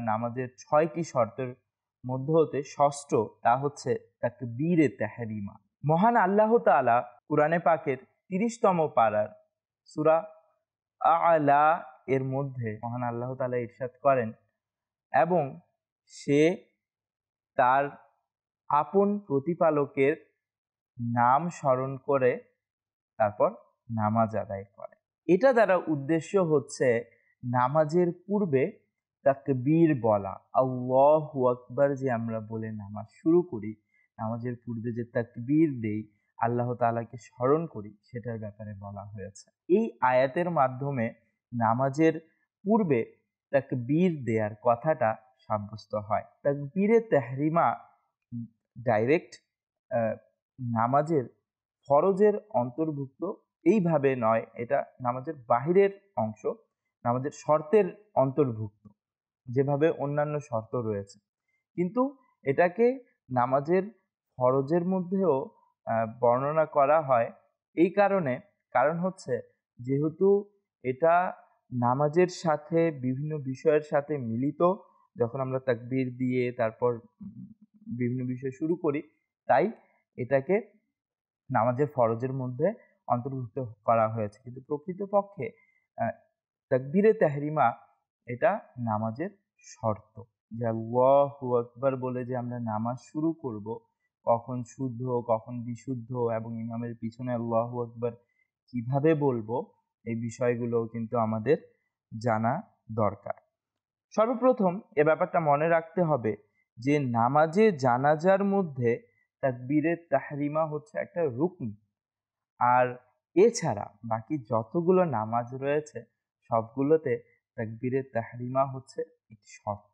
নামাজের 6টি শর্তের মধ্যে হতে ষষ্ঠ, তা হচ্ছে তাকবীরে তাহরিমা। মহান আল্লাহ তাআলা কুরআনে পাকের 30তম পারার সূরা আ'লা এর মধ্যে মহান আল্লাহ তাআলা ইরশাদ করেন, এবং সে তার আপন প্রতিপালকের নাম স্মরণ করে তারপর নামাজ আদায় করে। এটা দ্বারা উদ্দেশ্য হচ্ছে নামাজের পূর্বে তাকবীর বলা, আল্লাহু আকবার যে আমরা বলে নামাজ শুরু করি, নামাজের পূর্বে যে তাকবীর দেই, আল্লাহ তাআলাকে স্মরণ করি, সেটার ব্যাপারে বলা হয়েছে। এই আয়াতের মাধ্যমে নামাজের পূর্বে তাকবীর দেওয়ার কথাটা সাব্যস্ত হয়। তাকবীরে তাহরিমা ডাইরেক্ট নামাজের ফরজের অন্তর্ভুক্ত এইভাবে নয়, এটা নামাজের বাহিরের অংশ, নামাজের শর্তের অন্তর্ভুক্ত, যেভাবে অন্যান্য শর্ত রয়েছে, কিন্তু এটাকে নামাজের ফরজের মধ্যেও বর্ণনা করা হয়। এই কারণ হচ্ছে যেহেতু এটা নামাজের সাথে বিভিন্ন বিষয়ের সাথে মিলিত, যখন আমরা তাকবীর দিয়ে তারপর বিভিন্ন বিষয় শুরু করি, তাই এটাকে নামাজের ফরজের মধ্যে অন্তর্ভুক্ত করা হয়েছে। কিন্তু প্রকৃতপক্ষে তাকবীরে তাহরিমা এটা নামাজের শর্ত, যে আল্লাহু আকবার বলে যে আমরা নামাজ শুরু করব, কখন শুদ্ধ কখন বিশুদ্ধ এবং ইমামের পিছনে আল্লাহু আকবার কিভাবে বলবো, এই বিষয়গুলো কিন্তু আমাদের জানা দরকার। সর্বপ্রথম এ ব্যাপারটা মনে রাখতে হবে যে নামাজে জানাজার মধ্যে তাকবীরে তাহরিমা হচ্ছে একটা রুকন, আর এছাড়া বাকি যতগুলো নামাজ রয়েছে সবগুলোতে তাকবীরে তাহরিমা হচ্ছে একটি শর্ত।